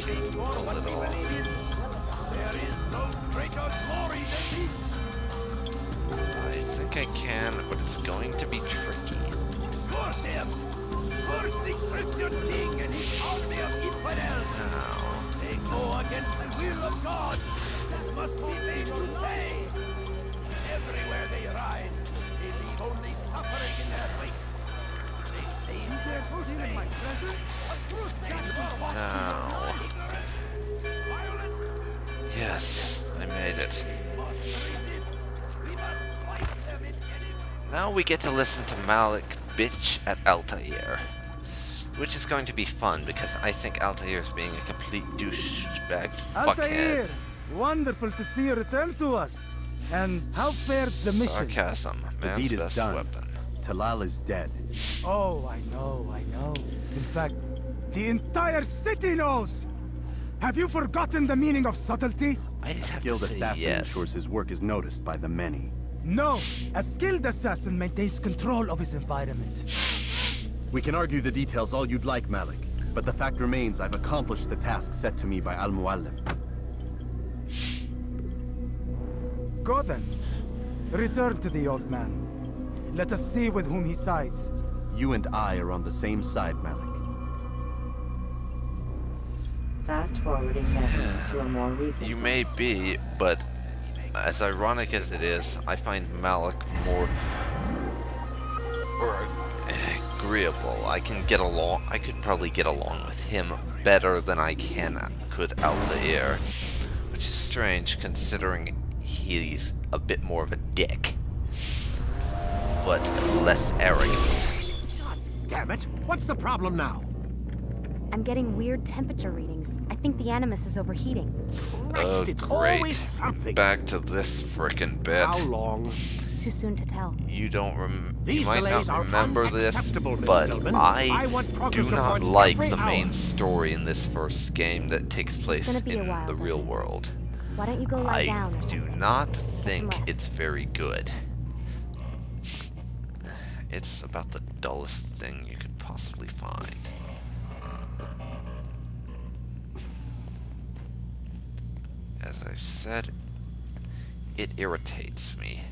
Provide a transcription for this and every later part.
can pull it off. There is no greater glory than this. I think I can, but it's going to be tricky. Curse him! Curse the Christian king and his army of infidels! Now, They go against the will of God. That must be made to pay. Everywhere they ride, they leave only suffering in their wake. They say they're putting in my presence. now. Yes, I made it. Now we get to listen to Malik bitch at Altair. Which is going to be fun, because I think Altair is being a complete douchebag Altair, fuckhead. wonderful to see you return to us. And how fared the mission? Sarcasm, man's deed is best done. weapon. Talal is dead. Oh, I know. In fact, the entire city knows! Have you forgotten the meaning of subtlety? I have to Skilled say assassin yes. ensures his work is noticed by the many. No, a skilled assassin maintains control of his environment. We can argue the details all you'd like, Malik, but the fact remains I've accomplished the task set to me by Al-Muallim. Go then. Return to the old man. Let us see with whom he sides. You and I are on the same side, Malik. Fast forwarding heaven to a more recent. You may be, but as ironic as it is, I find Malik more agreeable. I could probably get along with him better than I could Altair, which is strange considering he's a bit more of a dick, but less arrogant. God damn it! What's the problem now? I'm getting weird temperature readings. I think the Animus is overheating. Christ, it's always Great. something. Back to this frickin' bit. How long? Too soon to tell. You don't you These might delays not are remember this, unacceptable, Miss but Stillman. I want do progress not reports like every the main hour. story in this first game that takes place gonna be a in while, the doesn't real it? world. Why don't you go lie down or I do something? not some think rest. it's very good. It's about the dullest thing you could possibly find. As I've said, it irritates me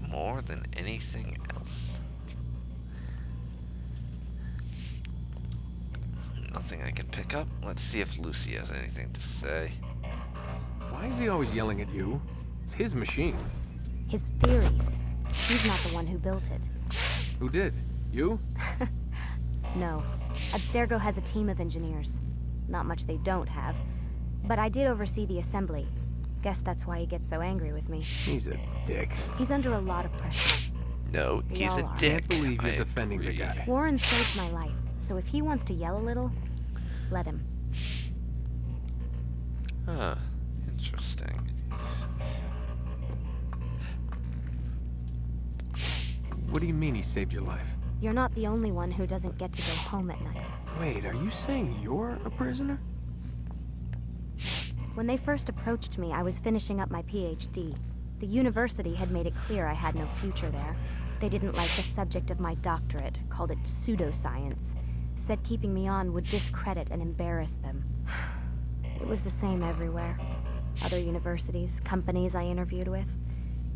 more than anything else. Nothing I can pick up. Let's see if Lucy has anything to say. Why is he always yelling at you? It's his machine. His theories. He's not the one who built it. Who did? You? No. Abstergo has a team of engineers. Not much they don't have. But I did oversee the assembly. Guess that's why he gets so angry with me. He's a dick. He's under a lot of pressure. No, We he's all a are. dick. Can't believe you're I defending the agree. guy. Warren saved my life, so if he wants to yell a little, let him. Huh. Interesting. What do you mean he saved your life? You're not the only one who doesn't get to go home at night. Wait, are you saying you're a prisoner? When they first approached me, I was finishing up my PhD. The university had made it clear I had no future there. They didn't like the subject of my doctorate, called it pseudoscience. Said keeping me on would discredit and embarrass them. It was the same everywhere. Other universities, companies I interviewed with.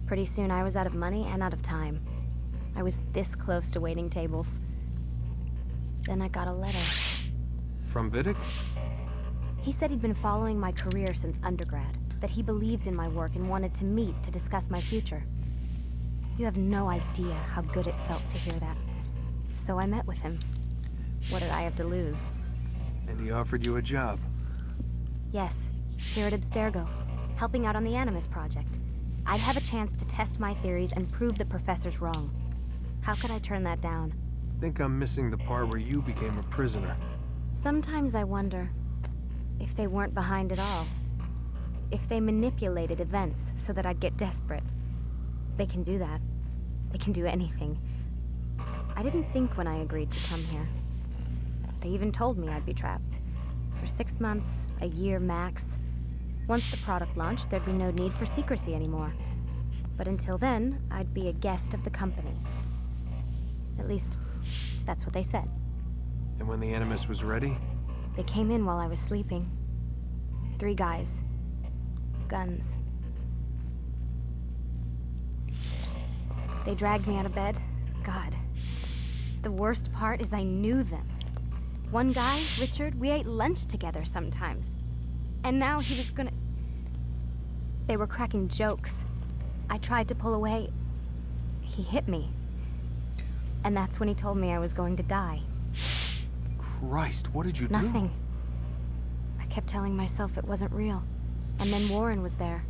Pretty soon I was out of money and out of time. I was this close to waiting tables. Then I got a letter. From Vidic? He said he'd been following my career since undergrad, that he believed in my work and wanted to meet to discuss my future. You have no idea how good it felt to hear that. So I met with him. What did I have to lose? And he offered you a job. Yes, here at Abstergo, helping out on the Animus project. I'd have a chance to test my theories and prove the professors wrong. How could I turn that down? Think I'm missing the part where you became a prisoner. Sometimes I wonder if they weren't behind it all. If they manipulated events so that I'd get desperate. They can do that. They can do anything. I didn't think when I agreed to come here. They even told me I'd be trapped. For 6 months, a year max. Once the product launched, there'd be no need for secrecy anymore. But until then, I'd be a guest of the company. At least, that's what they said. And when the Animus was ready? They came in while I was sleeping. 3 guys. Guns. They dragged me out of bed. God. The worst part is I knew them. One guy, Richard, we ate lunch together sometimes. And now he was gonna... They were cracking jokes. I tried to pull away. He hit me. And that's when he told me I was going to die. Christ, what did you do? Nothing. I kept telling myself it wasn't real. And then Warren was there,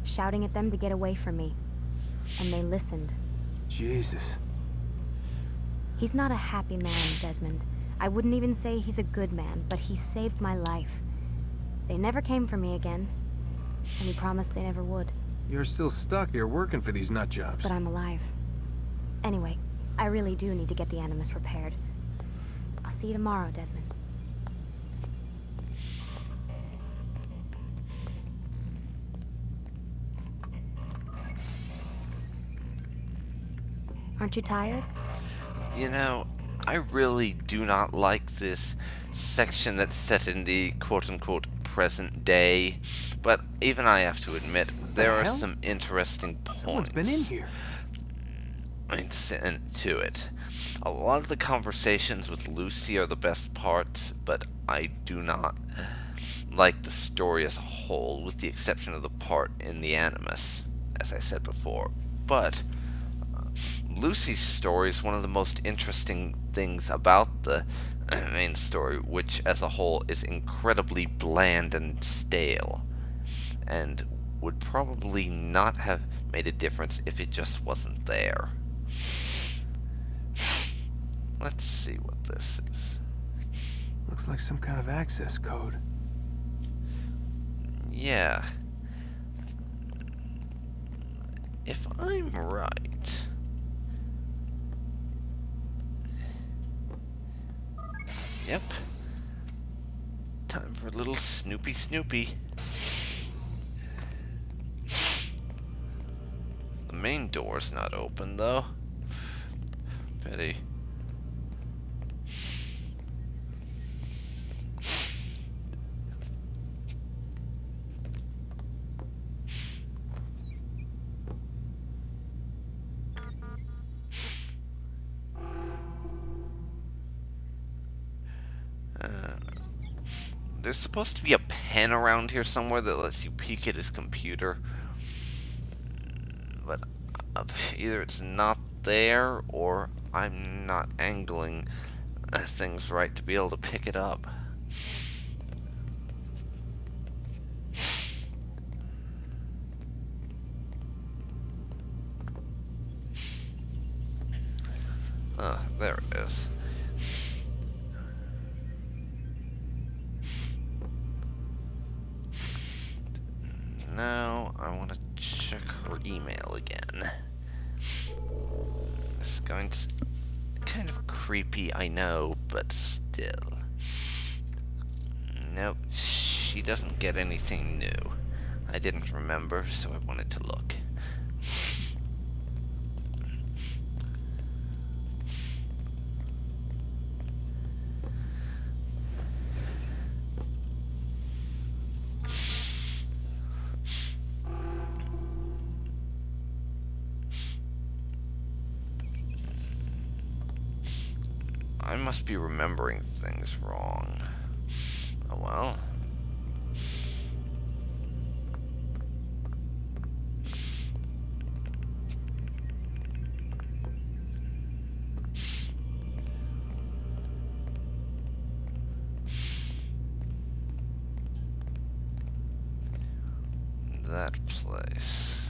shouting at them to get away from me. And they listened. Jesus. He's not a happy man, Desmond. I wouldn't even say he's a good man, but he saved my life. They never came for me again. And he promised they never would. You're still stuck here working for these nut jobs. But I'm alive. Anyway, I really do need to get the Animus repaired. I'll see you tomorrow, Desmond. Aren't you tired? You know, I really do not like this section that's set in the quote-unquote present day, but even I have to admit, there are some interesting points. Someone's been in here. To it. A lot of the conversations with Lucy are the best parts, but I do not like the story as a whole, with the exception of the part in the Animus, as I said before. But Lucy's story is one of the most interesting things about the main story, which as a whole is incredibly bland and stale, and would probably not have made a difference if it just wasn't there. Let's see what this is. Looks like some kind of access code. Yeah. If I'm right... Yep. Time for a little Snoopy. The main door's not open, though. Pity. There's supposed to be a pen around here somewhere that lets you peek at his computer. But either it's not there, or I'm not angling things right to be able to pick it up. There it is. Now I want to check her email again. This is going to... kind of creepy, I know, but still. Nope, she doesn't get anything new. I didn't remember, so I wanted to look. I must be remembering things wrong. Oh well. That place.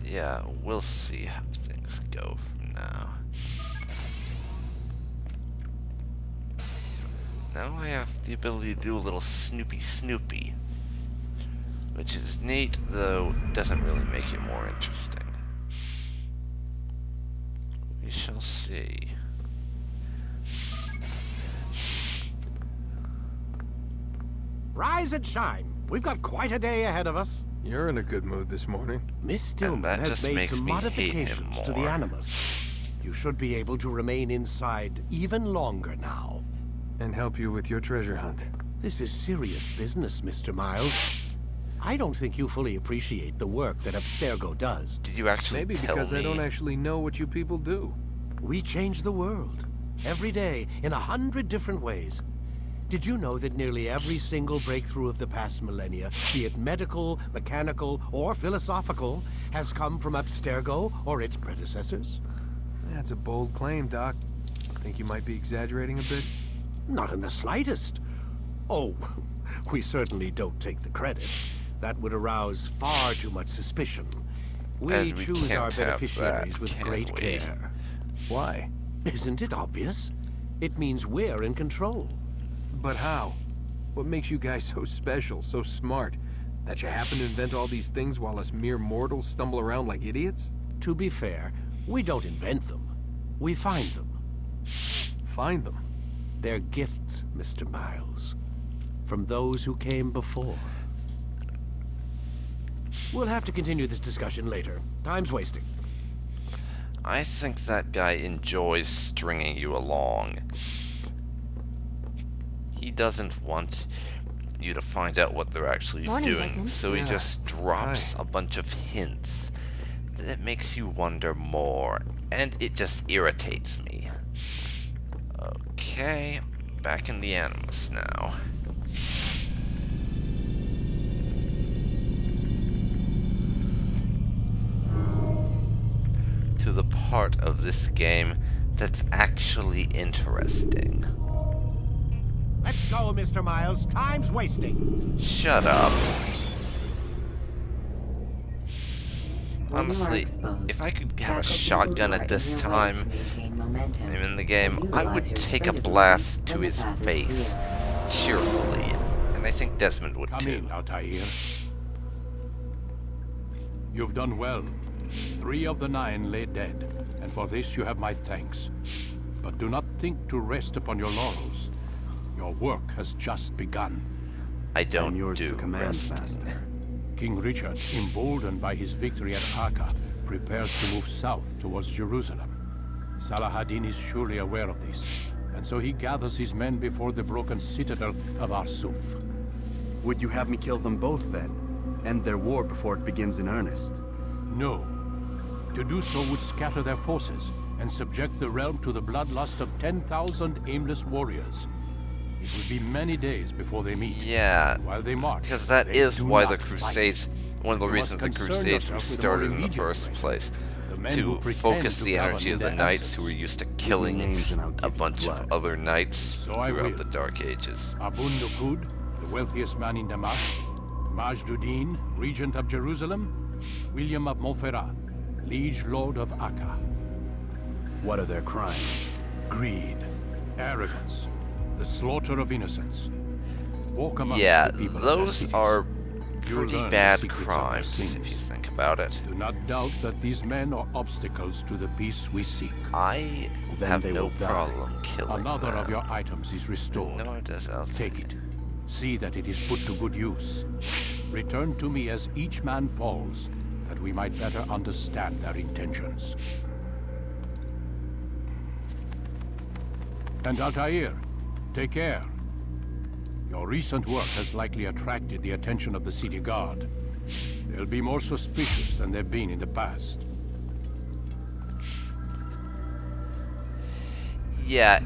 Yeah, we'll see how things go from now. Now I have the ability to do a little Snoopy, which is neat, though doesn't really make it more interesting. We shall see. Rise and shine. We've got quite a day ahead of us. You're in a good mood this morning. Miss Stillman that has just made makes some me hate him modifications to the more. Animus. You should be able to remain inside even longer now. And help you with your treasure hunt. This is serious business, Mr. Miles. I don't think you fully appreciate the work that Abstergo does. Did you actually Maybe tell because me? I don't actually know what you people do. We change the world. Every day, in 100 different ways. Did you know that nearly every single breakthrough of the past millennia, be it medical, mechanical, or philosophical, has come from Abstergo or its predecessors? That's a bold claim, Doc. Think you might be exaggerating a bit? Not in the slightest. Oh, we certainly don't take the credit. That would arouse far too much suspicion. We And we choose can't our have beneficiaries that, with can great we? care. Why? Isn't it obvious? It means we're in control. But how? What makes you guys so special, so smart? That you happen to invent all these things while us mere mortals stumble around like idiots? To be fair, we don't invent them. We find them. Find them. They're gifts, Mr. Miles. From those who came before. We'll have to continue this discussion later. Time's wasting. I think that guy enjoys stringing you along. He doesn't want you to find out what they're actually Morning, doing, Desmond. so he Yeah. just drops Hi. a bunch of hints that makes you wonder more, and it just irritates me. Okay, back in the Animus now. To the part of this game that's actually interesting. Let's go, Mr. Miles. Time's wasting. Shut up. When you are Honestly, exposed, if I could have a tackle shotgun people at who are this in your way time, to maintain momentum. I'm in the game, Utilize I would your take a sprint blast abilities to when the his path is face, clear. cheerfully. And I think Desmond would Come too. in, Altair. You've done well. 3 of the 9 lay dead, and for this you have my thanks. But do not think to rest upon your laurels. Your work has just begun. I don't I'm yours do to command, resting. Master. King Richard, emboldened by his victory at Acre, prepares to move south towards Jerusalem. Salah-ad-Din is surely aware of this, and so he gathers his men before the broken citadel of Arsuf. Would you have me kill them both then? End their war before it begins in earnest? No. To do so would scatter their forces and subject the realm to the bloodlust of 10,000 aimless warriors. It would be many days before they meet. Yeah, While they march, because that they is do why not the fight. Crusades, one of the You must reasons the concern Crusades were yourself with a more started in the immediate first threat. place. The men who To pretend focus to the govern energy of in the their knights who were absence. used to Give me killing names and I'll a give you bunch of blood. other knights So I throughout will. the Dark Ages. Abun Nukud, the wealthiest man in Damascus, Majduddin, regent of Jerusalem, William of Montferrat, liege lord of Acre. What are their crimes? Greed, arrogance, the slaughter of innocents. Walk among Yeah, the people of their those cities. are You'll pretty learn the bad secrets of their crimes, sins. if you think about it. Do not doubt that these men are obstacles to the peace we seek. I Then have they no will die. problem killing Another them. of your items is restored. Nor does Altair. Take it. See that it is put to good use. Return to me as each man falls, that we might better understand their intentions. And Altair, take care. Your recent work has likely attracted the attention of the city guard. They'll be more suspicious than they've been in the past. Yeah.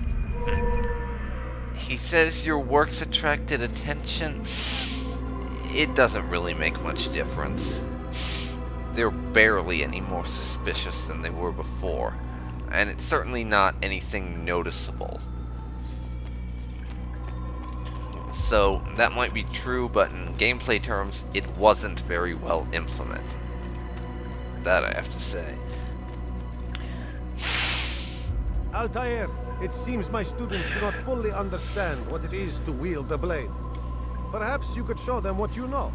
He says your works attracted attention. It doesn't really make much difference. They're barely any more suspicious than they were before. And it's certainly not anything noticeable. So, that might be true, but in gameplay terms, it wasn't very well implemented. That I have to say. Altair, it seems my students do not fully understand what it is to wield the blade. Perhaps you could show them what you know.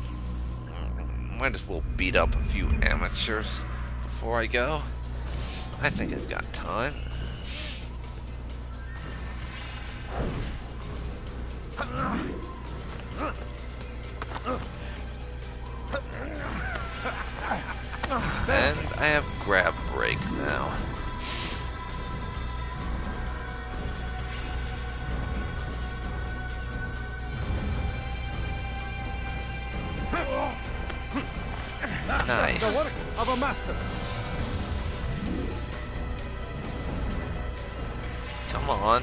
Might as well beat up a few amateurs before I go. I think I've got time. And I have grab break now. master. Come on.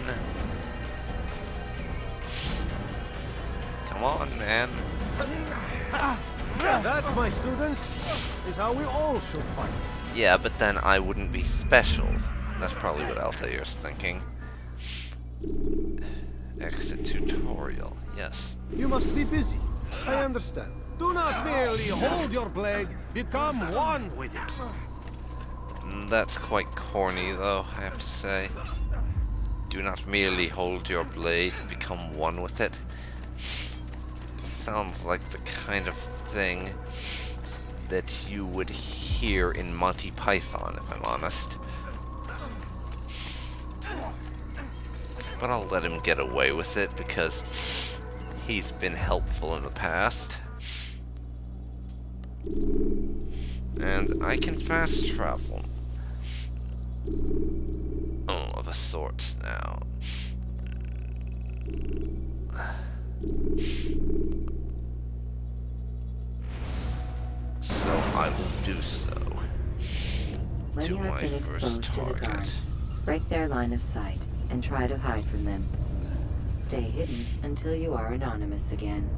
Come on, man. That, my students, is how we all should fight. Yeah, but then I wouldn't be special. That's probably what Altair's thinking. Exit tutorial. Yes. You must be busy. I understand. Do not merely hold your blade, become one with it. That's quite corny, though, I have to say. Do not merely hold your blade, become one with it. Sounds like the kind of thing that you would hear in Monty Python, if I'm honest. But I'll let him get away with it because he's been helpful in the past. And I can fast travel. Oh, of a sort now. So I will do so. When To you have my been first exposed to the target. guards, break their line of sight and try to hide from them. Stay hidden until you are anonymous again.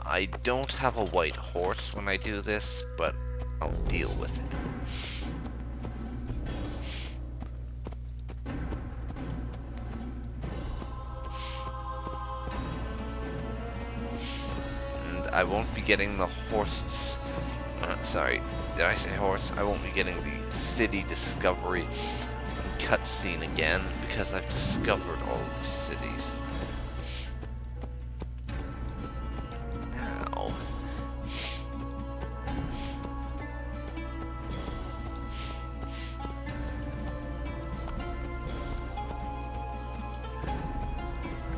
I don't have a white horse when I do this, but I'll deal with it. And I won't be getting the horses. Sorry, did I say horse? I won't be getting the city discovery cutscene again because I've discovered all of the cities. Now,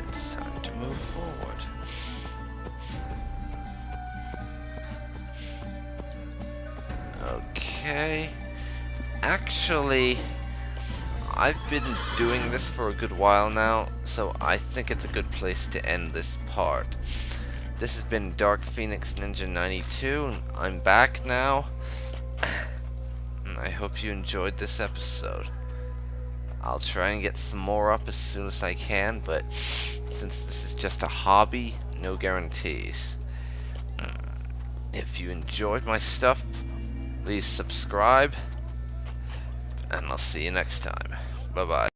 it's time to move forward. Okay. Actually, I've been doing this for a good while now, so I think it's a good place to end this part. This has been Dark Phoenix Ninja 92, and I'm back now. And I hope you enjoyed this episode. I'll try and get some more up as soon as I can, but since this is just a hobby, no guarantees. If you enjoyed my stuff, please subscribe, and I'll see you next time. Bye-bye.